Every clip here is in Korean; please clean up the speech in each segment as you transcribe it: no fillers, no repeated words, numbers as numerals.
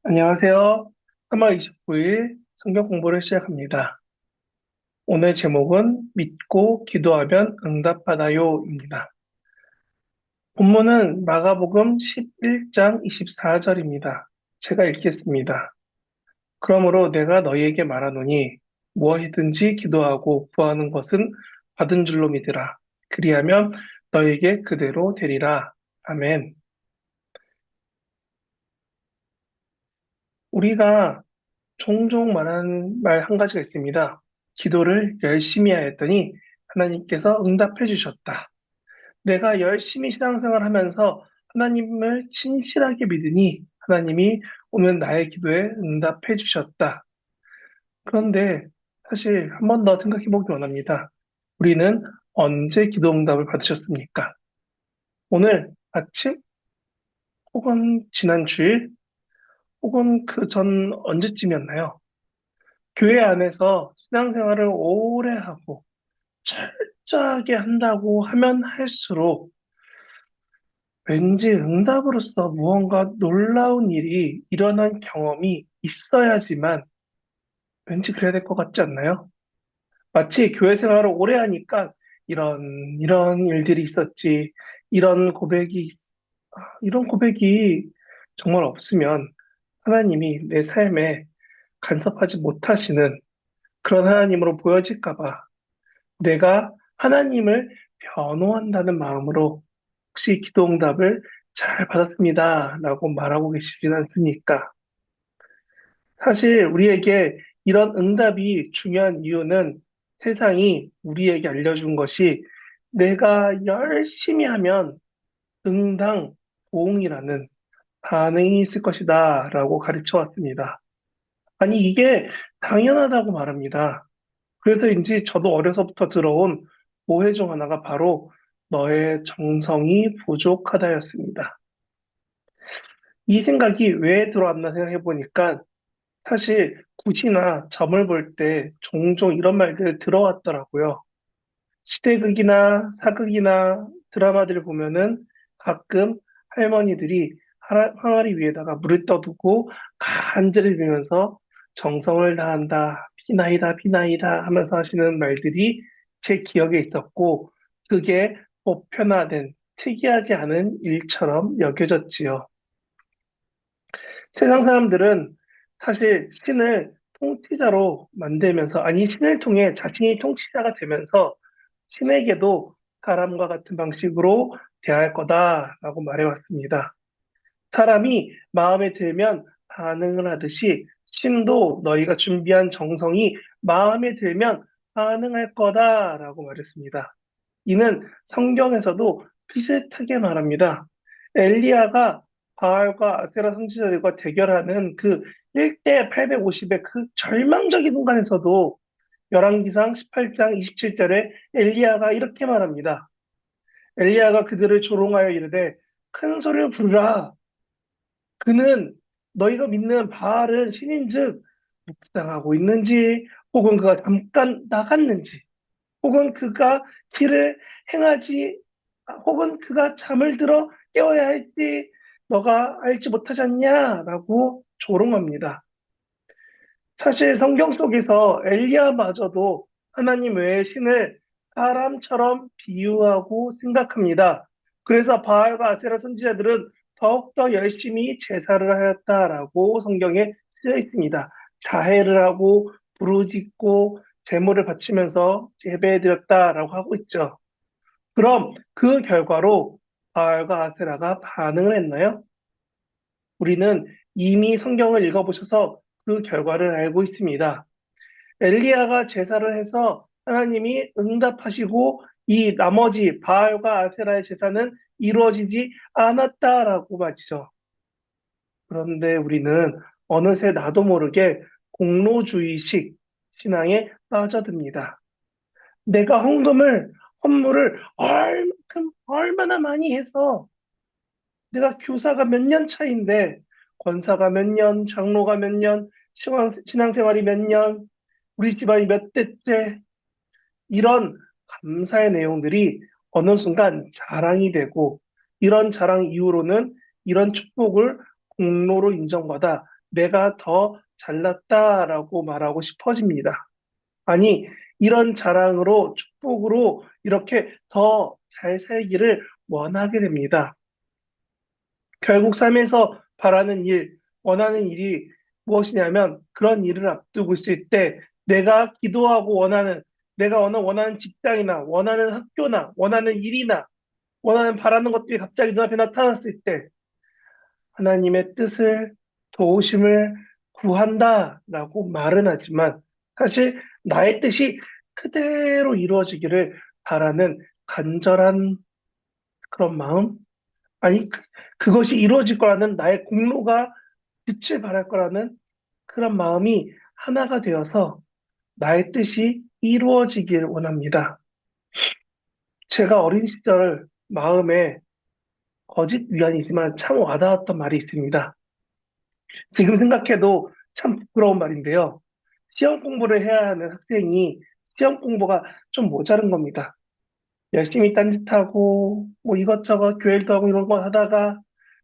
안녕하세요. 3월 29일 성경 공부를 시작합니다. 오늘 제목은 믿고 기도하면 응답받아요입니다. 본문은 마가복음 11장 24절입니다. 제가 읽겠습니다. 그러므로 내가 너희에게 말하노니 무엇이든지 기도하고 구하는 것은 받은 줄로 믿으라. 그리하면 너희에게 그대로 되리라. 아멘. 우리가 종종 말하는 말 한 가지가 있습니다. 기도를 열심히 하였더니 하나님께서 응답해 주셨다. 내가 열심히 신앙생활 하면서 하나님을 진실하게 믿으니 하나님이 오늘 나의 기도에 응답해 주셨다. 그런데 사실 한 번 더 생각해 보기 원합니다. 우리는 언제 기도 응답을 받으셨습니까? 오늘 아침? 혹은 지난 주일? 혹은 그 전 언제쯤이었나요? 교회 안에서 신앙생활을 오래 하고 철저하게 한다고 하면 할수록 왠지 응답으로서 무언가 놀라운 일이 일어난 경험이 있어야지만 왠지 그래야 될 것 같지 않나요? 마치 교회 생활을 오래 하니까 이런, 이런 일들이 있었지, 이런 고백이, 이런 고백이 정말 없으면 하나님이 내 삶에 간섭하지 못하시는 그런 하나님으로 보여질까 봐 내가 하나님을 변호한다는 마음으로 혹시 기도응답을 잘 받았습니다. 라고 말하고 계시진 않습니까? 사실 우리에게 이런 응답이 중요한 이유는 세상이 우리에게 알려준 것이 내가 열심히 하면 응당 보응이라는 반응이 있을 것이다 라고 가르쳐 왔습니다. 아니, 이게 당연하다고 말합니다. 그래서인지 저도 어려서부터 들어온 오해 중 하나가 바로 너의 정성이 부족하다였습니다. 이 생각이 왜 들어왔나 생각해 보니까 사실 굿이나 점을 볼 때 종종 이런 말들 들어왔더라고요. 시대극이나 사극이나 드라마들 보면은 가끔 할머니들이 항아리 위에다가 물을 떠두고 간절히 빌면서 정성을 다한다, 피나이다, 피나이다 하면서 하시는 말들이 제 기억에 있었고, 그게 보편화된 특이하지 않은 일처럼 여겨졌지요. 세상 사람들은 사실 신을 통치자로 만들면서, 아니, 신을 통해 자신이 통치자가 되면서 신에게도 사람과 같은 방식으로 대할 거다라고 말해왔습니다. 사람이 마음에 들면 반응을 하듯이 신도 너희가 준비한 정성이 마음에 들면 반응할 거다라고 말했습니다. 이는 성경에서도 비슷하게 말합니다. 엘리야가 바알과 아세라 선지자들과 대결하는 그 1대 850의 그 절망적인 순간에서도 열왕기상 18장 27절에 엘리야가 이렇게 말합니다. 엘리야가 그들을 조롱하여 이르되 큰 소리를 부르라. 그는 너희가 믿는 바알은 신인즉 묵상하고 있는지 혹은 그가 잠깐 나갔는지 혹은 그가 길을 행하지 혹은 그가 잠을 들어 깨워야 할지 너가 알지 못하지 않냐라고 조롱합니다. 사실 성경 속에서 엘리야마저도 하나님 외의 신을 사람처럼 비유하고 생각합니다. 그래서 바알과 아세라 선지자들은 더욱더 열심히 제사를 하였다라고 성경에 쓰여 있습니다. 자해를 하고 부르짖고 제물을 바치면서 예배해드렸다라고 하고 있죠. 그럼 그 결과로 바알과 아세라가 반응을 했나요? 우리는 이미 성경을 읽어보셔서 그 결과를 알고 있습니다. 엘리야가 제사를 해서 하나님이 응답하시고 이 나머지 바알과 아세라의 제사는 이루어지지 않았다라고 말이죠. 그런데 우리는 어느새 나도 모르게 공로주의식 신앙에 빠져듭니다. 내가 헌물을 얼만큼, 얼마나 많이 해서 내가 교사가 몇 년 차인데 권사가 몇 년, 장로가 몇 년, 신앙생활이 몇 년, 우리 집안이 몇 대째 이런 감사의 내용들이 어느 순간 자랑이 되고 이런 자랑 이후로는 이런 축복을 공로로 인정받아 내가 더 잘났다라고 말하고 싶어집니다. 아니, 이런 자랑으로, 축복으로 이렇게 더 잘 살기를 원하게 됩니다. 결국 삶에서 바라는 일, 원하는 일이 무엇이냐면 그런 일을 앞두고 있을 때 내가 기도하고 내가 원하는 직장이나 원하는 학교나 원하는 일이나 원하는 바라는 것들이 갑자기 눈앞에 나타났을 때 하나님의 뜻을, 도우심을 구한다라고 말은 하지만 사실 나의 뜻이 그대로 이루어지기를 바라는 간절한 그런 마음? 아니, 그것이 이루어질 거라는 나의 공로가 빛을 발할 거라는 그런 마음이 하나가 되어서 나의 뜻이 이루어지길 원합니다. 제가 어린 시절 마음에 거짓 위안이지만 참 와닿았던 말이 있습니다. 지금 생각해도 참 부끄러운 말인데요. 시험 공부를 해야 하는 학생이 시험 공부가 좀 모자른 겁니다. 열심히 딴짓하고 뭐 이것저것 교회도 하고 이런 거 하다가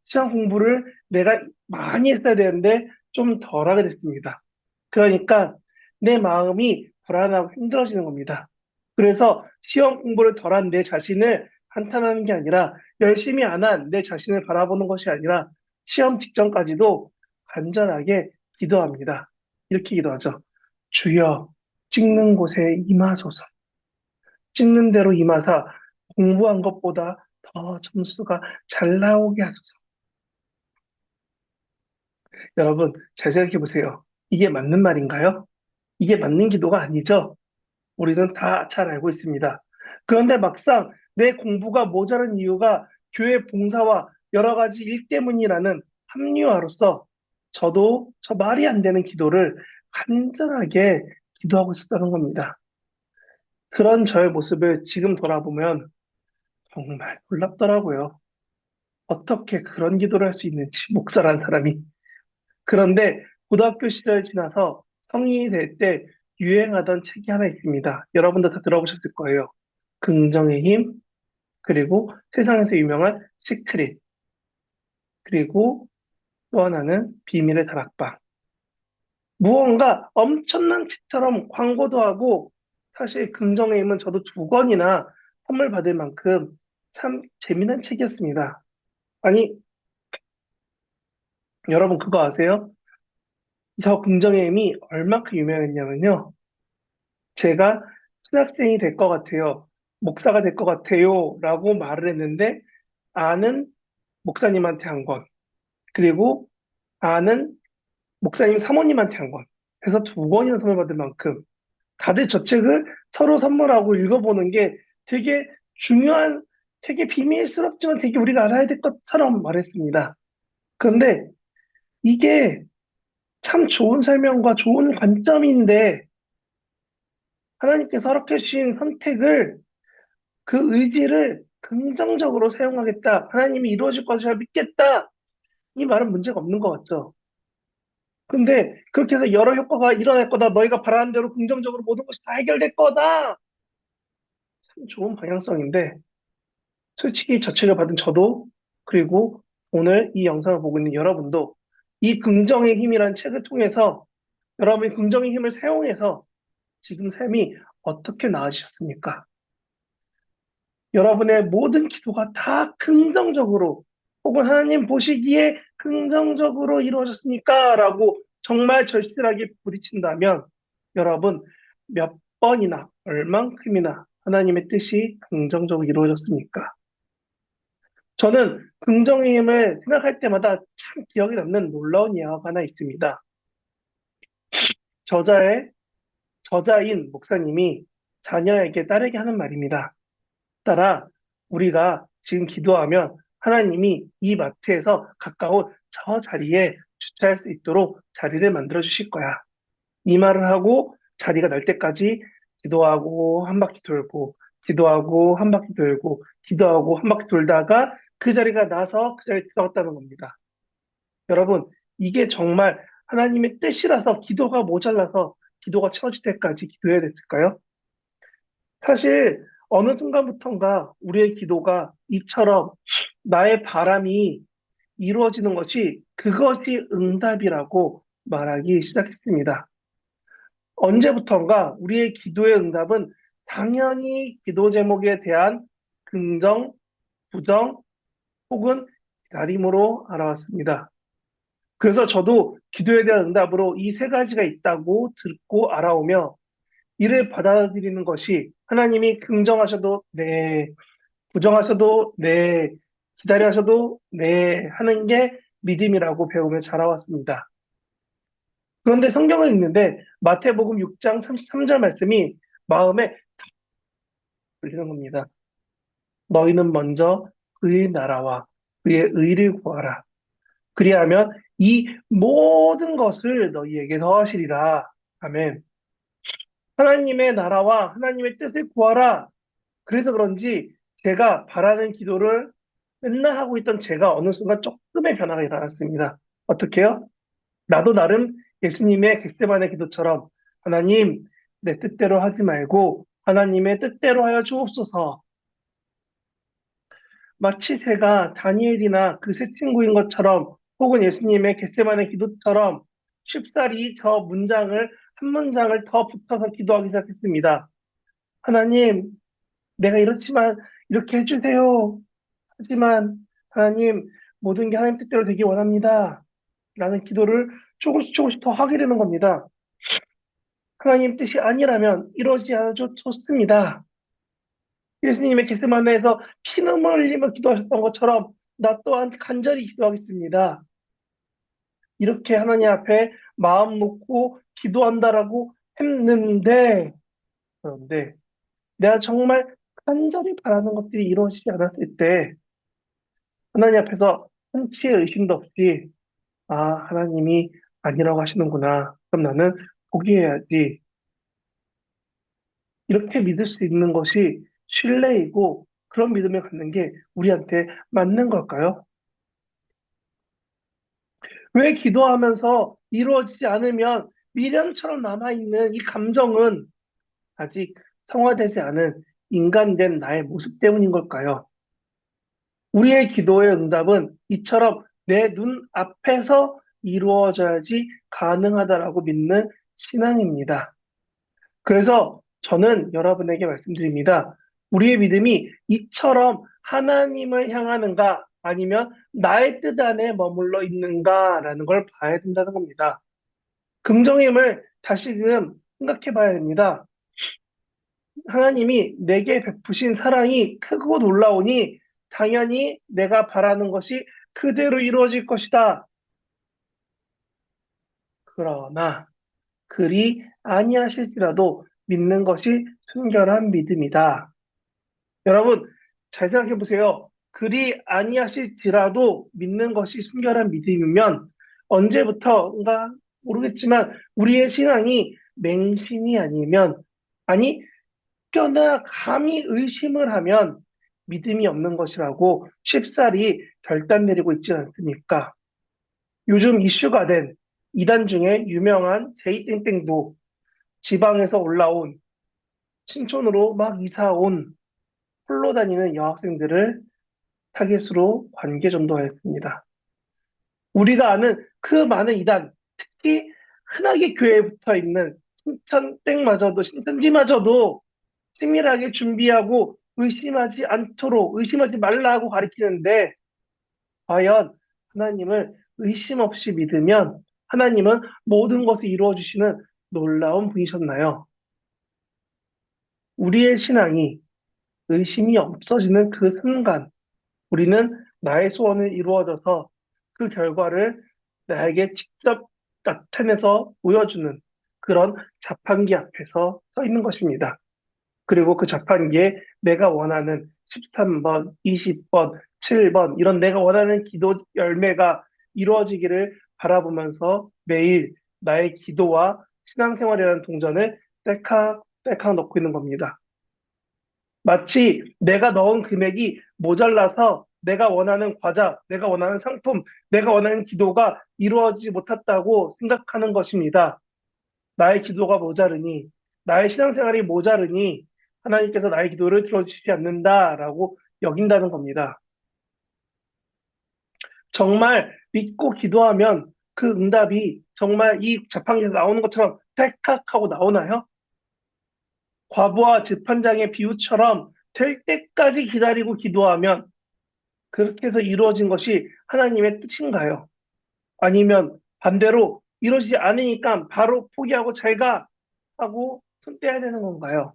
시험 공부를 내가 많이 했어야 되는데 좀 덜 하게 됐습니다. 그러니까 내 마음이 불안하고 힘들어지는 겁니다. 그래서 시험 공부를 덜한 내 자신을 한탄하는 게 아니라 열심히 안 한 내 자신을 바라보는 것이 아니라 시험 직전까지도 간절하게 기도합니다. 이렇게 기도하죠. 주여 찍는 곳에 임하소서. 찍는 대로 임하사 공부한 것보다 더 점수가 잘 나오게 하소서. 여러분, 잘 생각해 보세요. 이게 맞는 말인가요? 이게 맞는 기도가 아니죠? 우리는 다 잘 알고 있습니다. 그런데 막상 내 공부가 모자란 이유가 교회 봉사와 여러 가지 일 때문이라는 합리화로서 저도 저 말이 안 되는 기도를 간절하게 기도하고 있었다는 겁니다. 그런 저의 모습을 지금 돌아보면 정말 놀랍더라고요. 어떻게 그런 기도를 할 수 있는지, 목사라는 사람이. 그런데 고등학교 시절 지나서 성인이 될 때 유행하던 책이 하나 있습니다. 여러분도 다 들어보셨을 거예요. 긍정의 힘, 그리고 세상에서 유명한 시크릿, 그리고 또 하나는 비밀의 다락방. 무언가 엄청난 책처럼 광고도 하고 사실 긍정의 힘은 저도 2권이나 선물 받을 만큼 참 재미난 책이었습니다. 아니, 여러분 그거 아세요? 저 긍정의 힘이 얼마큼 유명했냐면요. 제가 신학생이 될 것 같아요. 목사가 될 것 같아요. 라고 말을 했는데, 아는 목사님한테 한 권, 그리고 아는 목사님 사모님한테 한 권. 해서 2권이나 선물 받을 만큼 다들 저 책을 서로 선물하고 읽어보는 게 되게 중요한, 되게 비밀스럽지만 되게 우리가 알아야 될 것처럼 말했습니다. 그런데 이게 참 좋은 설명과 좋은 관점인데, 하나님께서 허락해 주신 선택을 그 의지를 긍정적으로 사용하겠다. 하나님이 이루어질 것이라 믿겠다. 이 말은 문제가 없는 것 같죠. 근데 그렇게 해서 여러 효과가 일어날 거다. 너희가 바라는 대로 긍정적으로 모든 것이 다 해결될 거다. 참 좋은 방향성인데 솔직히 저 책을 받은 저도 그리고 오늘 이 영상을 보고 있는 여러분도 이 긍정의 힘이라는 책을 통해서 여러분이 긍정의 힘을 사용해서 지금 삶이 어떻게 나아지셨습니까? 여러분의 모든 기도가 다 긍정적으로 혹은 하나님 보시기에 긍정적으로 이루어졌습니까? 라고 정말 절실하게 부딪힌다면 여러분 몇 번이나 얼만큼이나 하나님의 뜻이 긍정적으로 이루어졌습니까? 저는 긍정의 힘을 생각할 때마다 참 기억에 남는 놀라운 이야기가 하나 있습니다. 저자의 저자인 목사님이 자녀에게 딸에게 하는 말입니다. 따라 우리가 지금 기도하면 하나님이 이 마트에서 가까운 저 자리에 주차할 수 있도록 자리를 만들어 주실 거야. 이 말을 하고 자리가 날 때까지 기도하고 한 바퀴 돌고 기도하고 한 바퀴 돌고 기도하고 한 바퀴 돌다가 그 자리가 나서 그 자리에 들어갔다는 겁니다. 여러분, 이게 정말 하나님의 뜻이라서 기도가 모자라서 기도가 채워질 때까지 기도해야 됐을까요? 사실 어느 순간부턴가 우리의 기도가 이처럼 나의 바람이 이루어지는 것이 그것이 응답이라고 말하기 시작했습니다. 언제부턴가 우리의 기도의 응답은 당연히 기도 제목에 대한 긍정, 부정 혹은 기다림으로 알아왔습니다. 그래서 저도 기도에 대한 응답으로 이 세 가지가 있다고 듣고 알아오며 이를 받아들이는 것이 하나님이 긍정하셔도 네, 부정하셔도 네, 기다려하셔도 네 하는 게 믿음이라고 배우며 자라왔습니다. 그런데 성경을 읽는데 마태복음 6장 33절 말씀이 마음에 걸리는 겁니다. 너희는 먼저 그의 나라와 그의 의를 구하라. 그리하면 이 모든 것을 너희에게 더하시리라. 아멘. 하나님의 나라와 하나님의 뜻을 구하라. 그래서 그런지 제가 바라는 기도를 맨날 하고 있던 제가 어느 순간 조금의 변화가 일어났습니다. 어떻게요? 나도 나름 예수님의 겟세마네 기도처럼 하나님 내 뜻대로 하지 말고 하나님의 뜻대로 하여 주옵소서. 마치 새가 다니엘이나 그 새 친구인 것처럼 혹은 예수님의 겟세마네 기도처럼 쉽사리 저 문장을 한 문장을 더 붙여서 기도하기 시작했습니다. 하나님, 내가 이렇지만 이렇게 해주세요. 하지만 하나님, 모든 게 하나님 뜻대로 되기 원합니다. 라는 기도를 조금씩 조금씩 더 하게 되는 겁니다. 하나님 뜻이 아니라면 이러지 않아도 좋습니다. 예수님의 겟세마네에서 피눈물 흘리며 기도하셨던 것처럼 나 또한 간절히 기도하겠습니다. 이렇게 하나님 앞에 마음 놓고 기도한다라고 했는데 그런데 내가 정말 간절히 바라는 것들이 이루어지지 않았을 때 하나님 앞에서 한치의 의심도 없이 하나님이 아니라고 하시는구나. 그럼 나는 포기해야지. 이렇게 믿을 수 있는 것이 신뢰이고 그런 믿음을 갖는 게 우리한테 맞는 걸까요? 왜 기도하면서 이루어지지 않으면 미련처럼 남아있는 이 감정은 아직 성화되지 않은 인간된 나의 모습 때문인 걸까요? 우리의 기도의 응답은 이처럼 내 눈 앞에서 이루어져야지 가능하다라고 믿는 신앙입니다. 그래서 저는 여러분에게 말씀드립니다. 우리의 믿음이 이처럼 하나님을 향하는가 아니면 나의 뜻 안에 머물러 있는가라는 걸 봐야 된다는 겁니다. 긍정임을 다시금 생각해 봐야 됩니다. 하나님이 내게 베푸신 사랑이 크고 놀라우니 당연히 내가 바라는 것이 그대로 이루어질 것이다. 그러나 그리 아니하실지라도 믿는 것이 순결한 믿음이다. 여러분, 잘 생각해 보세요. 그리 아니하실지라도 믿는 것이 순결한 믿음이면 언제부터인가 모르겠지만 우리의 신앙이 맹신이 아니면 아니 꽤나 감히 의심을 하면 믿음이 없는 것이라고 쉽사리 결단 내리고 있지 않습니까? 요즘 이슈가 된 이단 중에 유명한 제이땡땡도 지방에서 올라온 신촌으로 막 이사 온 홀로 다니는 여학생들을 타겟으로 관계 전도하였습니다. 우리가 아는 그 많은 이단, 특히 흔하게 교회에 붙어 있는 신천땡마저도, 신천지마저도 치밀하게 준비하고 의심하지 않도록, 의심하지 말라고 가르치는데, 과연 하나님을 의심 없이 믿으면 하나님은 모든 것을 이루어 주시는 놀라운 분이셨나요? 우리의 신앙이 의심이 없어지는 그 순간, 우리는 나의 소원을 이루어져서 그 결과를 나에게 직접 나타내서 보여주는 그런 자판기 앞에서 서 있는 것입니다. 그리고 그 자판기에 내가 원하는 13번, 20번, 7번 이런 내가 원하는 기도 열매가 이루어지기를 바라보면서 매일 나의 기도와 신앙생활이라는 동전을 딸칵딸칵 넣고 있는 겁니다. 마치 내가 넣은 금액이 모자라서 내가 원하는 과자, 내가 원하는 상품, 내가 원하는 기도가 이루어지지 못했다고 생각하는 것입니다. 나의 기도가 모자르니, 나의 신앙생활이 모자르니 하나님께서 나의 기도를 들어주시지 않는다라고 여긴다는 겁니다. 정말 믿고 기도하면 그 응답이 정말 이 자판기에서 나오는 것처럼 딸깍 하고 나오나요? 과부와 재판장의 비유처럼 될 때까지 기다리고 기도하면 그렇게 해서 이루어진 것이 하나님의 뜻인가요? 아니면 반대로 이루어지지 않으니까 바로 포기하고 잘 가 하고 손 떼야 되는 건가요?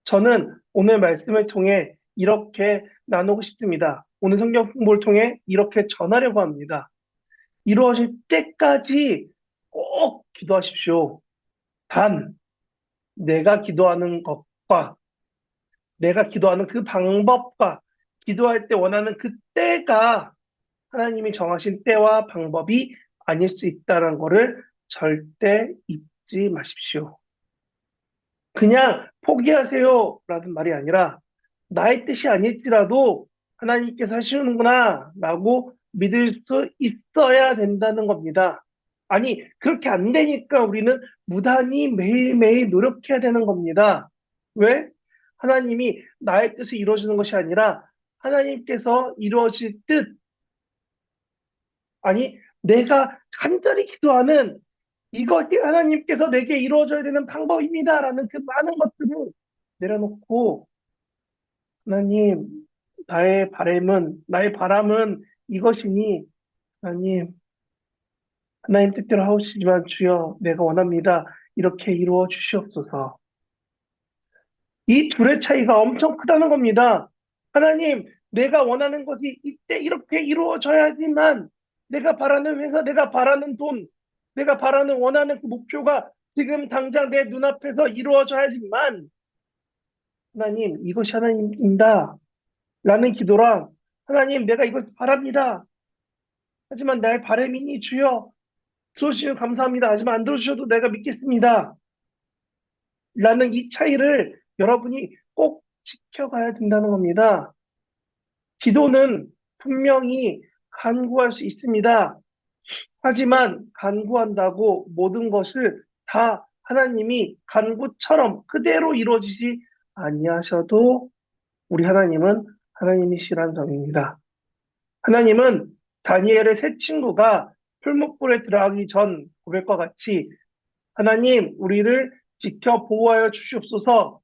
저는 오늘 말씀을 통해 이렇게 나누고 싶습니다. 오늘 성경 공부를 통해 이렇게 전하려고 합니다. 이루어질 때까지 꼭 기도하십시오. 단, 내가 기도하는 것과 내가 기도하는 그 방법과 기도할 때 원하는 그 때가 하나님이 정하신 때와 방법이 아닐 수 있다는 것을 절대 잊지 마십시오. 그냥 포기하세요 라는 말이 아니라 나의 뜻이 아닐지라도 하나님께서 하시는구나 라고 믿을 수 있어야 된다는 겁니다. 아니, 그렇게 안 되니까 우리는 무단히 매일매일 노력해야 되는 겁니다. 왜? 하나님이 나의 뜻이 이루어지는 것이 아니라 하나님께서 이루어질 뜻, 아니, 내가 간절히 기도하는 이것이 하나님께서 내게 이루어져야 되는 방법입니다라는 그 많은 것들을 내려놓고 하나님, 나의 바람은 이것이니 하나님, 하나님 뜻대로 하시지만 주여 내가 원합니다. 이렇게 이루어 주시옵소서. 이 둘의 차이가 엄청 크다는 겁니다. 하나님, 내가 원하는 것이 이때 이렇게 이루어져야지만 내가 바라는 회사, 내가 바라는 돈, 내가 바라는 원하는 그 목표가 지금 당장 내 눈앞에서 이루어져야지만 하나님, 이것이 하나님입니다. 라는 기도랑 하나님, 내가 이걸 바랍니다. 하지만 나의 바람이니 주여 들어주시면 감사합니다. 하지만 안 들어주셔도 내가 믿겠습니다. 라는 이 차이를 여러분이 꼭 지켜가야 된다는 겁니다. 기도는 분명히 간구할 수 있습니다. 하지만 간구한다고 모든 것을 다 하나님이 간구처럼 그대로 이루어지지 아니하셔도 우리 하나님은 하나님이시라는 점입니다. 하나님은 다니엘의 세 친구가 풀무불에 들어가기 전 고백과 같이 하나님 우리를 지켜 보호하여 주시옵소서.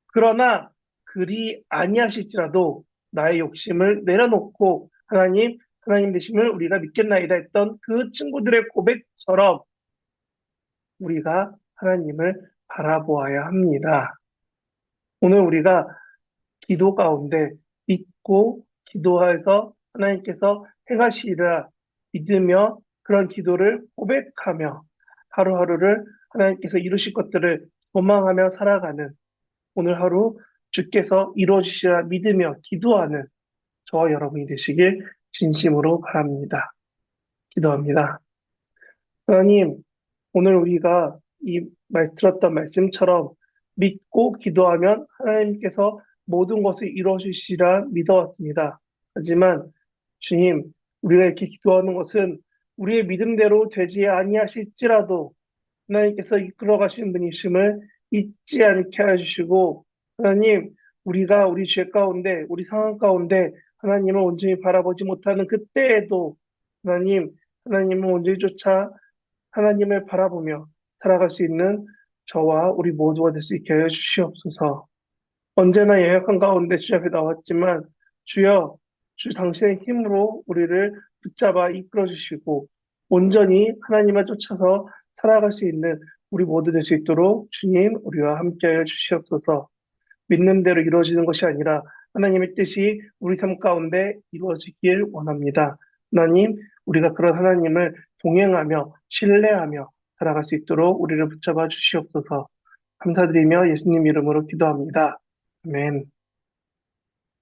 그러나 그리 아니하실지라도 나의 욕심을 내려놓고 하나님 되심을 우리가 믿겠나이다 했던 그 친구들의 고백처럼 우리가 하나님을 바라보아야 합니다. 오늘 우리가 기도 가운데 믿고 기도해서 하나님께서 행하시리라 믿으며 그런 기도를 고백하며 하루하루를 하나님께서 이루실 것들을 소망하며 살아가는 오늘 하루 주께서 이루어주시라 믿으며 기도하는 저와 여러분이 되시길 진심으로 바랍니다. 기도합니다. 하나님, 오늘 우리가 들었던 말씀처럼 믿고 기도하면 하나님께서 모든 것을 이루어주시라 믿어왔습니다. 하지만 주님, 우리가 이렇게 기도하는 것은 우리의 믿음대로 되지 아니하실지라도 하나님께서 이끌어 가시는 분이심을 잊지 않게 해주시고 하나님, 우리가 우리 죄 가운데, 우리 상황 가운데 하나님을 온전히 바라보지 못하는 그때에도 하나님, 하나님을 온전히 쫓아 하나님을 바라보며 살아갈 수 있는 저와 우리 모두가 될 수 있게 하여 주시옵소서. 언제나 연약한 가운데 주 앞에 나왔지만 주여, 주 당신의 힘으로 우리를 붙잡아 이끌어 주시고 온전히 하나님을 쫓아서 살아갈 수 있는 우리 모두 될 수 있도록 주님 우리와 함께하여 주시옵소서. 믿는 대로 이루어지는 것이 아니라 하나님의 뜻이 우리 삶 가운데 이루어지길 원합니다. 하나님, 우리가 그런 하나님을 동행하며 신뢰하며 살아갈 수 있도록 우리를 붙잡아 주시옵소서. 감사드리며 예수님 이름으로 기도합니다. 아멘.